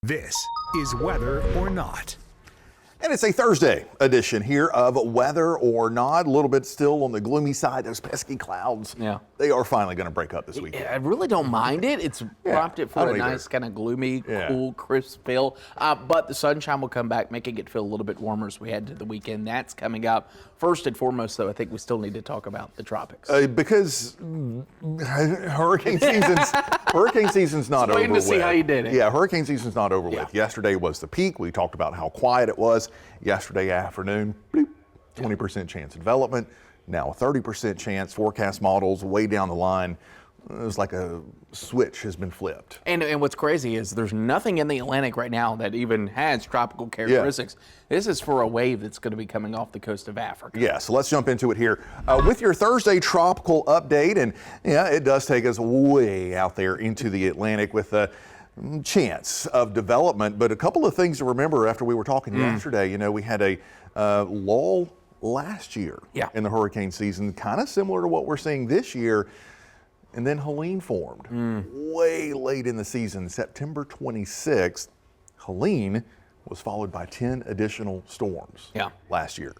This is Weather or Not. And it's a Thursday edition here of Weather or Not. A little bit still on the gloomy side. Those pesky clouds. Yeah. They are finally going to break up this weekend. I really don't mind it. It's prompted for a nice kind of gloomy, cool, crisp feel. But the sunshine will come back, making it feel a little bit warmer as we head to the weekend. That's coming up. First and foremost, though, I think we still need to talk about the tropics. Because hurricane season's not over with. Waiting to see how you did it. Yeah, hurricane season's not over with. Yesterday was the peak. We talked about how quiet it was. Yesterday afternoon, 20% chance of development. Now a 30% chance. Forecast models way down the line. It was like a switch has been flipped. And what's crazy is there's nothing in the Atlantic right now that even has tropical characteristics. Yeah. This is for a wave that's going to be coming off the coast of Africa. Yeah, so let's jump into it here with your Thursday tropical update. And yeah, it does take us way out there into the Atlantic with a chance of development. But a couple of things to remember after we were talking yesterday, you know, we had a lull last year in the hurricane season, kind of similar to what we're seeing this year. And then Helene formed way late in the season, September 26th. Helene was followed by 10 additional storms last year.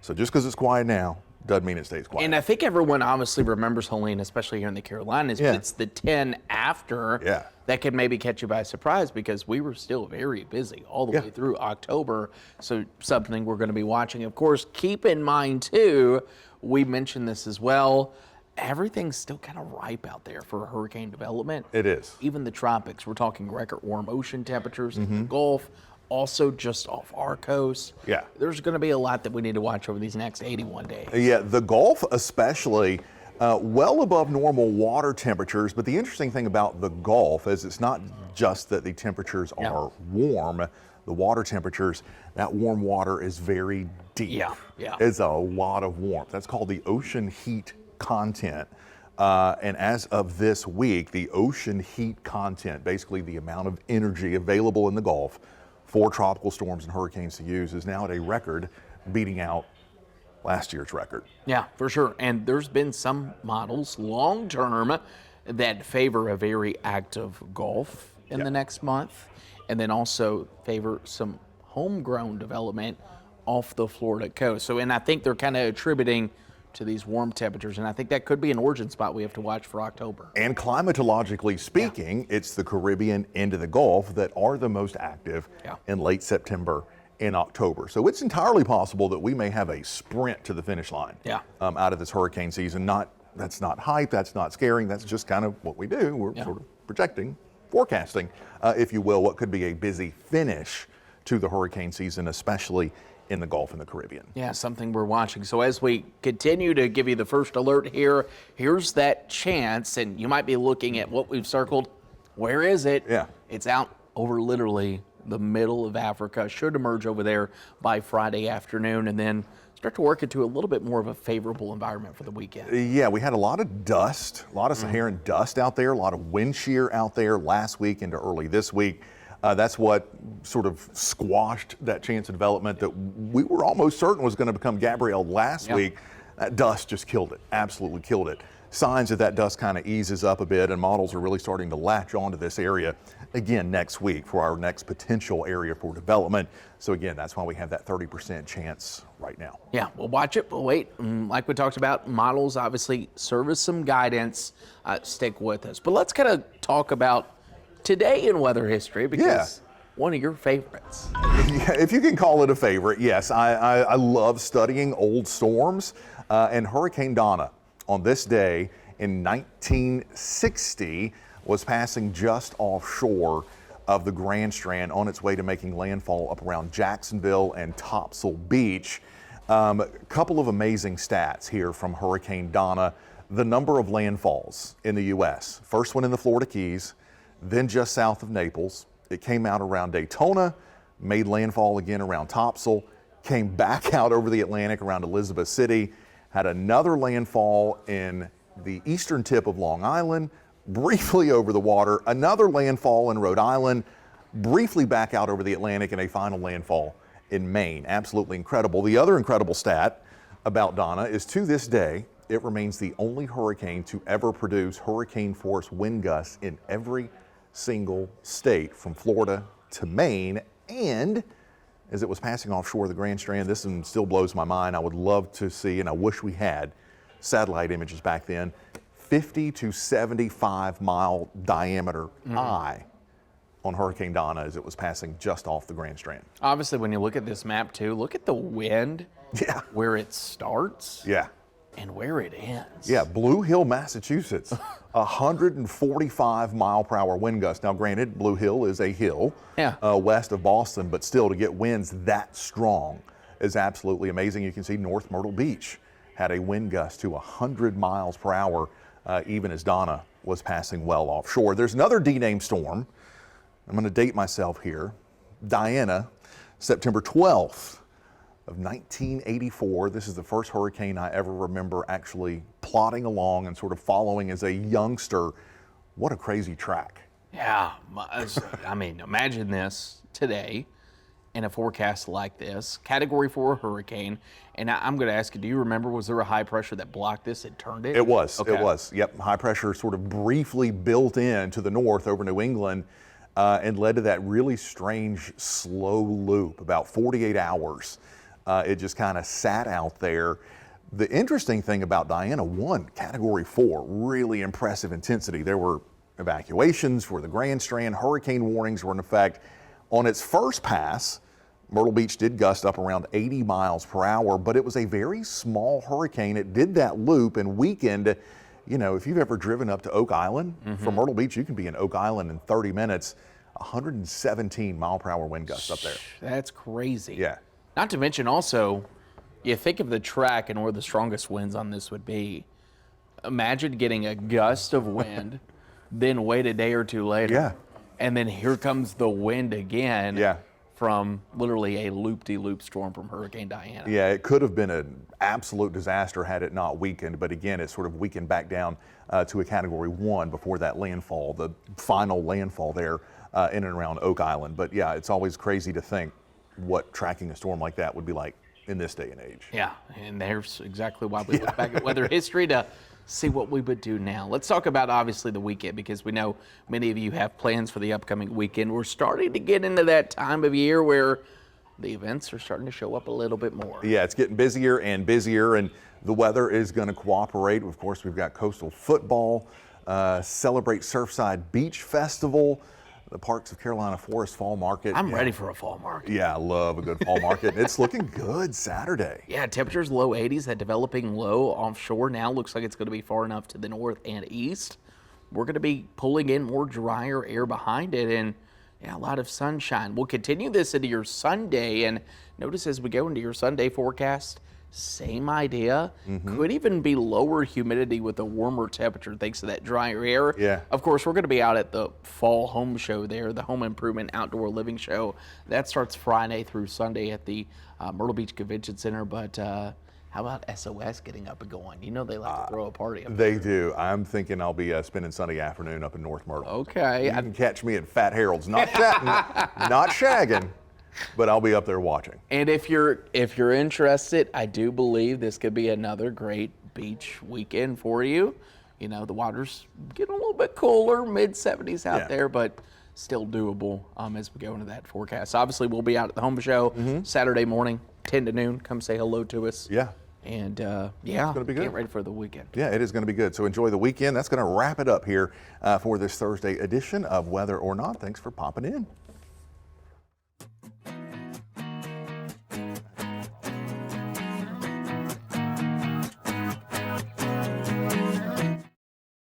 So just because it's quiet now doesn't mean it stays quiet. And I think everyone obviously remembers Helene, especially here in the Carolinas, but it's the 10 after that could maybe catch you by surprise because we were still very busy all the way through October. So something we're going to be watching. Of course, keep in mind too, we mentioned this as well, everything's still kind of ripe out there for hurricane development. It is. Even the tropics, we're talking record warm ocean temperatures in the Gulf, also just off our coast. Yeah. There's going to be a lot that we need to watch over these next 81 days. Yeah, the Gulf especially, well above normal water temperatures. But the interesting thing about the Gulf is it's not just that the temperatures are warm. The water temperatures, that warm water is very deep. It's a lot of warmth. That's called the ocean heat content. And as of this week, the ocean heat content, basically the amount of energy available in the Gulf for tropical storms and hurricanes to use, is now at a record, beating out last year's record. Yeah, for sure. And there's been some models long term that favor a very active Gulf in the next month, and then also favor some homegrown development off the Florida coast. So, and I think they're kind of attributing to these warm temperatures, and I think that could be an origin spot we have to watch for October. And climatologically speaking, it's the Caribbean into the Gulf that are the most active in late September and October. So it's entirely possible that we may have a sprint to the finish line out of this hurricane season. That's not hype, that's not scaring, that's just kind of what we do. We're sort of projecting, forecasting, if you will, what could be a busy finish to the hurricane season, especially in the Gulf and the Caribbean. Yeah, something we're watching. So as we continue to give you the first alert here, here's that chance, and you might be looking at what we've circled. Where is it? Yeah. It's out over literally the middle of Africa. Should emerge over there by Friday afternoon, and then start to work into a little bit more of a favorable environment for the weekend. Yeah, we had a lot of dust, a lot of Saharan dust out there, a lot of wind shear out there last week into early this week. That's what sort of squashed that chance of development that we were almost certain was going to become Gabrielle last week. That dust just killed it, absolutely killed it. Signs that dust kind of eases up a bit, and models are really starting to latch onto this area again next week for our next potential area for development. So again, that's why we have that 30% chance right now. Yeah, we'll watch it, we'll wait. Like we talked about, models obviously serve as some guidance. Stick with us. But let's kind of talk about today in weather history, because one of your favorites. If you can call it a favorite, yes. I love studying old storms, and Hurricane Donna on this day in 1960 was passing just offshore of the Grand Strand on its way to making landfall up around Jacksonville and Topsail Beach. Couple of amazing stats here from Hurricane Donna. The number of landfalls in the U.S. First one in the Florida Keys, then just south of Naples. It came out around Daytona, made landfall again around Topsail, came back out over the Atlantic around Elizabeth City, had another landfall in the eastern tip of Long Island, briefly over the water, another landfall in Rhode Island, briefly back out over the Atlantic, and a final landfall in Maine. Absolutely incredible. The other incredible stat about Donna is, to this day, it remains the only hurricane to ever produce hurricane force wind gusts in every single state from Florida to Maine. And as it was passing offshore the Grand Strand, this one still blows my mind. I would love to see, and I wish we had satellite images back then, 50 to 75 mile diameter eye on Hurricane Donna as it was passing just off the Grand Strand. Obviously, when you look at this map too, look at the wind, where it starts, and where it ends. Yeah, Blue Hill, Massachusetts, 145 mile per hour wind gust. Now, granted, Blue Hill is a hill west of Boston, but still to get winds that strong is absolutely amazing. You can see North Myrtle Beach had a wind gust to 100 miles per hour, even as Donna was passing well offshore. There's another D-name storm. I'm going to date myself here. Diana, September 12th of 1984. This is the first hurricane I ever remember actually plodding along and sort of following as a youngster. What a crazy track. Yeah, I mean, imagine this today in a forecast like this, Category 4 hurricane. And I'm going to ask you, do you remember, was there a high pressure that blocked this and turned it? It was. Okay. It was. Yep. High pressure sort of briefly built in to the north over New England and led to that really strange slow loop, about 48 hours. It just kind of sat out there. The interesting thing about Diana, one, Category 4, really impressive intensity. There were evacuations for the Grand Strand. Hurricane warnings were in effect. On its first pass, Myrtle Beach did gust up around 80 miles per hour, but it was a very small hurricane. It did that loop and weakened. You know, if you've ever driven up to Oak Island from Myrtle Beach, you can be in Oak Island in 30 minutes. 117 mile per hour wind gusts up there. That's crazy. Yeah. Not to mention also, you think of the track and where the strongest winds on this would be. Imagine getting a gust of wind, then wait a day or two later. And then here comes the wind again from literally a loop-de-loop storm from Hurricane Diana. Yeah, it could have been an absolute disaster had it not weakened, but again, it sort of weakened back down to a Category 1 before that landfall, the final landfall there in and around Oak Island. But yeah, it's always crazy to think what tracking a storm like that would be like in this day and age. Yeah, and there's exactly why we look back at weather history to see what we would do now. Let's talk about obviously the weekend, because we know many of you have plans for the upcoming weekend. We're starting to get into that time of year where the events are starting to show up a little bit more. Yeah, it's getting busier, and the weather is going to cooperate. Of course, we've got coastal football, Celebrate Surfside Beach Festival, the Parks of Carolina Forest Fall Market. I'm ready for a fall market. Yeah, I love a good fall market. It's looking good Saturday. Yeah, temperatures low 80s. That developing low offshore now looks like it's going to be far enough to the north and east. We're going to be pulling in more drier air behind it, and a lot of sunshine. We'll continue this into your Sunday, and notice as we go into your Sunday forecast, same idea. Could even be lower humidity with a warmer temperature thanks to that drier air. Yeah. Of course, we're going to be out at the Fall Home Show there, the Home Improvement Outdoor Living Show. That starts Friday through Sunday at the Myrtle Beach Convention Center. But how about SOS getting up and going? You know they like to throw a party up They do. I'm thinking I'll be spending Sunday afternoon up in North Myrtle. Okay. You can catch me at Fat Harold's. Not shagging. But I'll be up there watching. And if you're interested, I do believe this could be another great beach weekend for you. You know, the water's getting a little bit cooler, mid-70s out there, but still doable as we go into that forecast. Obviously, we'll be out at the Home Show Saturday morning, 10 to noon. Come say hello to us. Yeah. And it's gonna be good. Get ready for the weekend. Yeah, it is going to be good. So enjoy the weekend. That's going to wrap it up here for this Thursday edition of Weather or Not. Thanks for popping in.